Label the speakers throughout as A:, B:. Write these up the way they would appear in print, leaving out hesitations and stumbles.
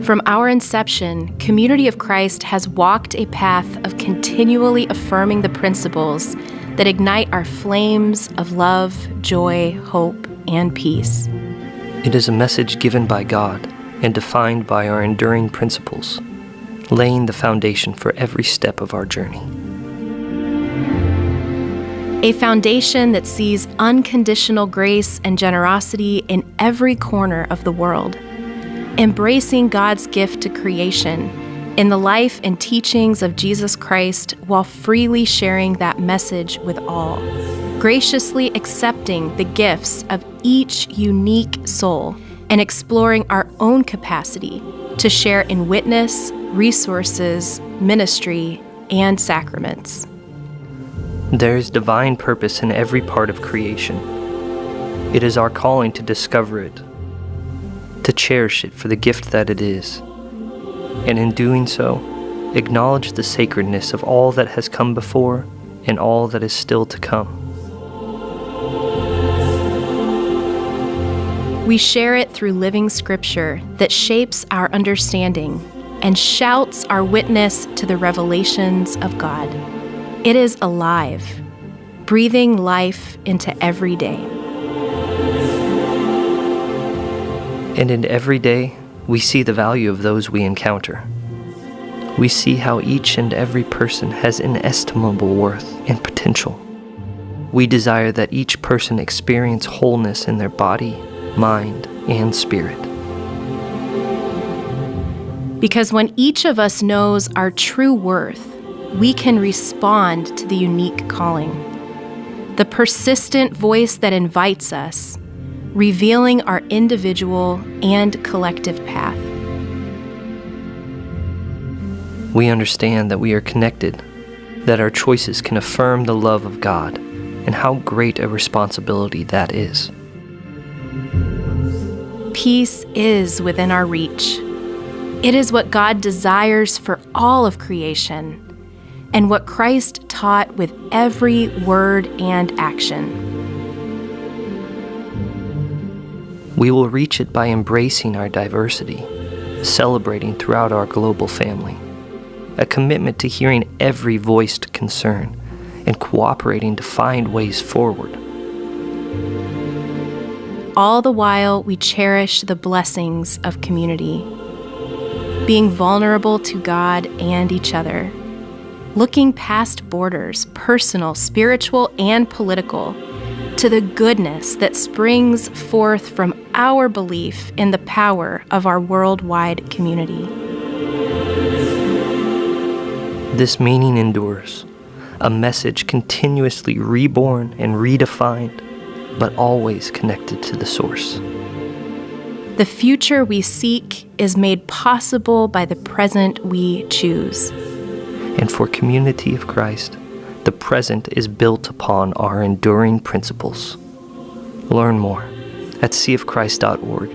A: From our inception, Community of Christ has walked a path of continually affirming the principles that ignite our flames of love, joy, hope, and peace.
B: It is a message given by God and defined by our enduring principles, laying the foundation for every step of our journey.
A: A foundation that sees unconditional grace and generosity in every corner of the world, embracing God's gift to creation in the life and teachings of Jesus Christ while freely sharing that message with all, graciously accepting the gifts of each unique soul and exploring our own capacity to share in witness, resources, ministry, and sacraments.
B: There is divine purpose in every part of creation. It is our calling to discover it, to cherish it for the gift that it is, and in doing so, acknowledge the sacredness of all that has come before and all that is still to come.
A: We share it through living scripture that shapes our understanding and shouts our witness to the revelations of God. It is alive, breathing life into every day.
B: And in every day, we see the value of those we encounter. We see how each and every person has inestimable worth and potential. We desire that each person experience wholeness in their body, mind, and spirit.
A: Because when each of us knows our true worth, we can respond to the unique calling, the persistent voice that invites us, revealing our individual and collective path.
B: We understand that we are connected, that our choices can affirm the love of God, and how great a responsibility that is.
A: Peace is within our reach. It is what God desires for all of creation, and what Christ taught with every word and action.
B: We will reach it by embracing our diversity, celebrating throughout our global family, a commitment to hearing every voiced concern, and cooperating to find ways forward.
A: All the while, we cherish the blessings of community, being vulnerable to God and each other, looking past borders, personal, spiritual, and political, to the goodness that springs forth from our belief in the power of our worldwide community.
B: This meaning endures, a message continuously reborn and redefined, but always connected to the source.
A: The future we seek is made possible by the present we choose.
B: And for Community of Christ, the present is built upon our enduring principles. Learn more at seaofchrist.org.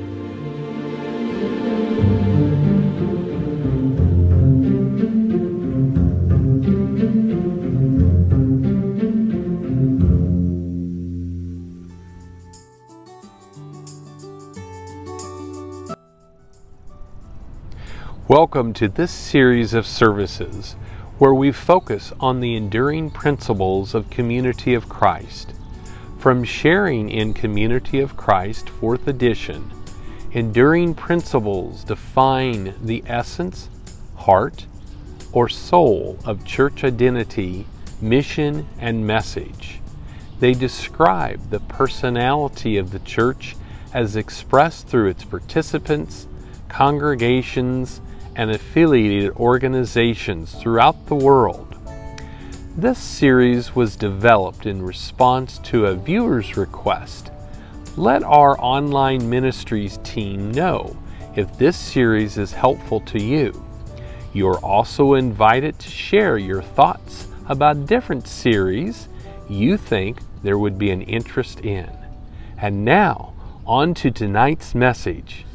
C: Welcome to this series of services where we focus on the enduring principles of Community of Christ. From sharing in Community of Christ 4th edition, enduring principles define the essence, heart, or soul of church identity, mission, and message. They describe the personality of the church as expressed through its participants, congregations, and affiliated organizations throughout the world. This series was developed in response to a viewer's request. Let our online ministries team know if this series is helpful to you. You are also invited to share your thoughts about different series you think there would be an interest in. And now, on to tonight's message.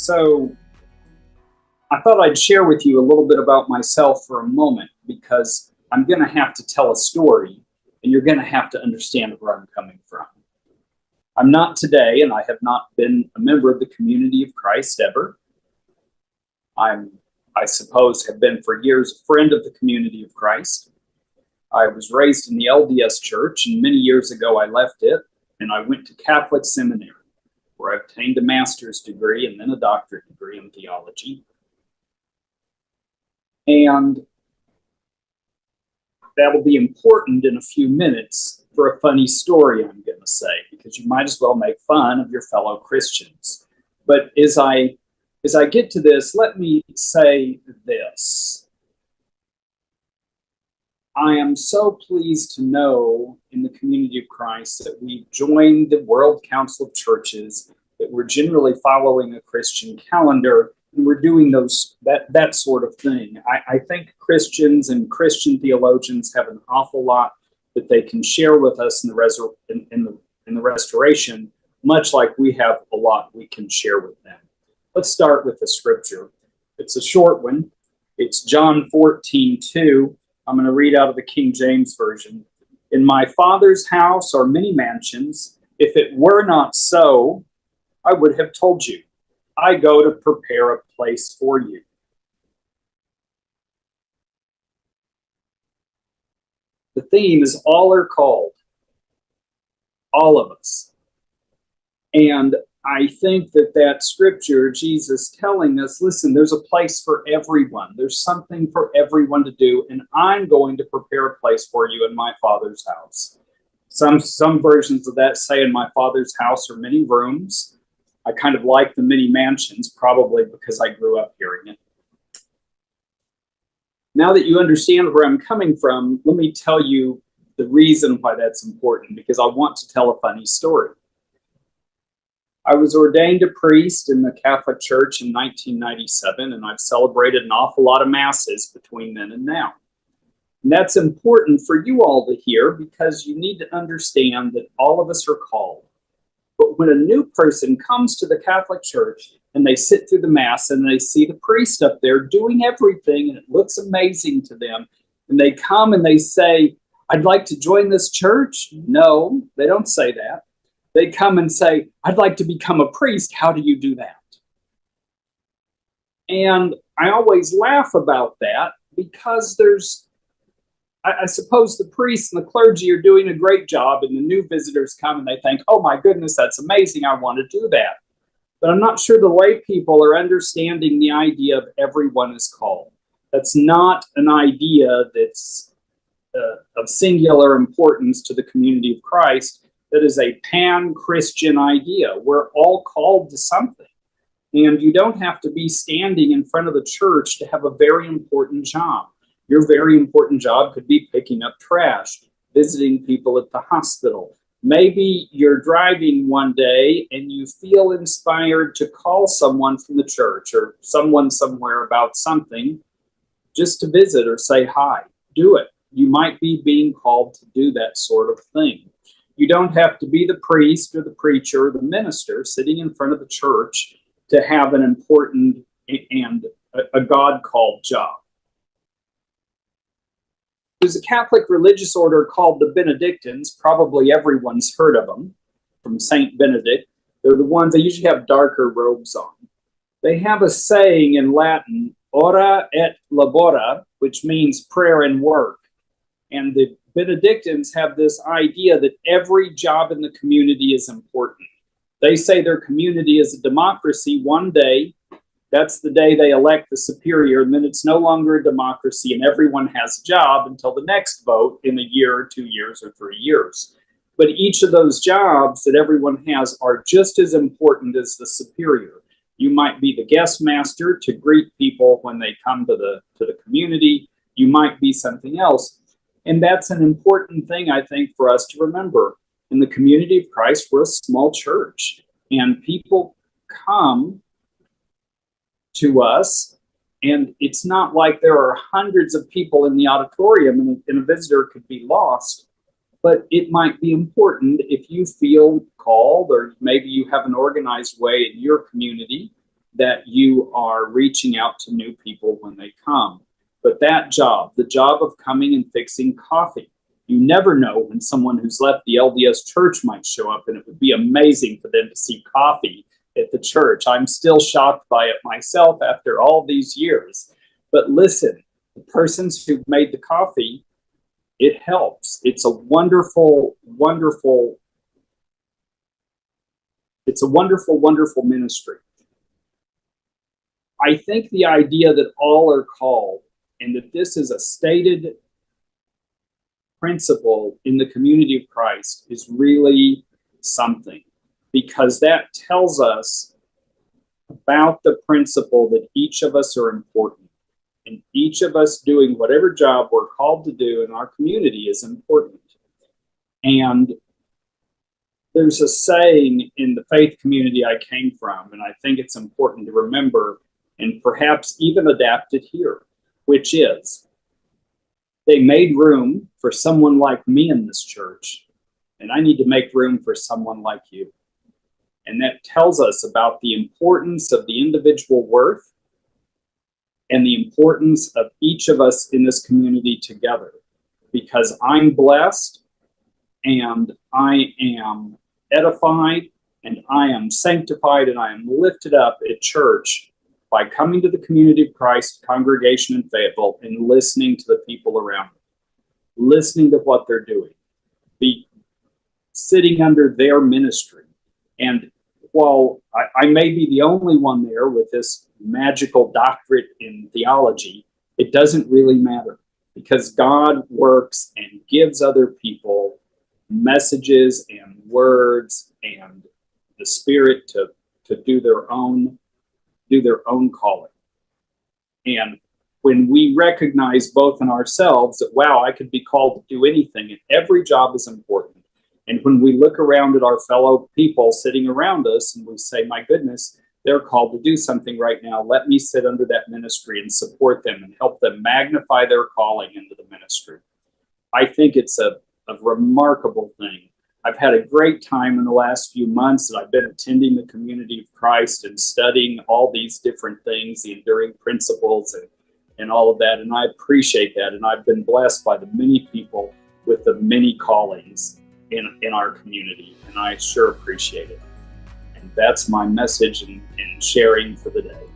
D: So I thought I'd share with you a little bit about myself for a moment, because I'm going to have to tell a story and you're going to have to understand where I'm coming from. I'm not today, and I have not been a member of the Community of Christ ever. I suppose, have been for years a friend of the Community of Christ. I was raised in the LDS Church, and many years ago I left it, and I went to Catholic seminary, where I obtained a master's degree and then a doctorate degree in theology. And that will be important in a few minutes for a funny story I'm going to say, because you might as well make fun of your fellow Christians. But as I get to this, let me say this. I am so pleased to know in the Community of Christ that we've joined the World Council of Churches, that we're generally following a Christian calendar, and we're doing that sort of thing. I think Christians and Christian theologians have an awful lot that they can share with us in the restoration, much like we have a lot we can share with them. Let's start with the scripture. It's a short one. It's John 14:2. I'm going to read out of the King James Version. In my Father's house are many mansions. If it were not so, I would have told you. I go to prepare a place for you. The theme is all are called. All of us. And I think that scripture, Jesus telling us, listen, there's a place for everyone. There's something for everyone to do, and I'm going to prepare a place for you in my Father's house. Some versions of that say in my Father's house are many rooms. I kind of like the many mansions, probably because I grew up hearing it. Now that you understand where I'm coming from, let me tell you the reason why that's important, because I want to tell a funny story. I was ordained a priest in the Catholic Church in 1997, and I've celebrated an awful lot of masses between then and now. And that's important for you all to hear, because you need to understand that all of us are called. But when a new person comes to the Catholic Church and they sit through the Mass and they see the priest up there doing everything and it looks amazing to them, and they come and they say, I'd like to join this church. No, they don't say that. They come and say, I'd like to become a priest. How do you do that? And I always laugh about that, because I suppose the priests and the clergy are doing a great job, and the new visitors come and they think, oh my goodness, that's amazing, I want to do that. But I'm not sure the lay people are understanding the idea of everyone is called. That's not an idea that's of singular importance to the Community of Christ. That is a pan-Christian idea. We're all called to something. And you don't have to be standing in front of the church to have a very important job. Your very important job could be picking up trash, visiting people at the hospital. Maybe you're driving one day and you feel inspired to call someone from the church or someone somewhere about something, just to visit or say hi. Do it. You might be being called to do that sort of thing. You don't have to be the priest or the preacher or the minister sitting in front of the church to have an important and a God-called job. There's a Catholic religious order called the Benedictines. Probably everyone's heard of them, from Saint Benedict. They're the ones that usually have darker robes on. They have a saying in Latin, ora et labora, which means prayer and work. And the Benedictines have this idea that every job in the community is important. They say their community is a democracy. One day, that's the day they elect the superior, and then it's no longer a democracy and everyone has a job until the next vote in a year or 2 years or 3 years. But each of those jobs that everyone has are just as important as the superior. You might be the guest master to greet people when they come to the community. You might be something else. And that's an important thing, I think, for us to remember. In the Community of Christ, we're a small church, and people come to us, and it's not like there are hundreds of people in the auditorium and a visitor could be lost, but it might be important if you feel called, or maybe you have an organized way in your community that you are reaching out to new people when they come. But that job, the job of coming and fixing coffee, you never know when someone who's left the LDS church might show up, and it would be amazing for them to see coffee at the church. I'm still shocked by it myself after all these years. But listen, the persons who've made the coffee, it helps. It's a wonderful, wonderful ministry. I think the idea that all are called and that this is a stated principle in the community of Christ is really something, because that tells us about the principle that each of us are important, and each of us doing whatever job we're called to do in our community is important. And there's a saying in the faith community I came from, and I think it's important to remember and perhaps even adapt it here, which is, they made room for someone like me in this church, and I need to make room for someone like you. And that tells us about the importance of the individual worth and the importance of each of us in this community together. Because I'm blessed, and I am edified, and I am sanctified, and I am lifted up at church by coming to the community of Christ congregation in Fayetteville and listening to the people around me, listening to what they're doing, be sitting under their ministry. And while I may be the only one there with this magical doctorate in theology, it doesn't really matter, because God works and gives other people messages and words and the Spirit to do their own calling. And when we recognize both in ourselves that, wow, I could be called to do anything, and every job is important. And when we look around at our fellow people sitting around us and we say, my goodness, they're called to do something right now. Let me sit under that ministry and support them and help them magnify their calling into the ministry. I think it's a remarkable thing. I've had a great time in the last few months that I've been attending the community of Christ and studying all these different things, the enduring principles and all of that. And I appreciate that. And I've been blessed by the many people with the many callings in our community. And I sure appreciate it. And that's my message and sharing for the day.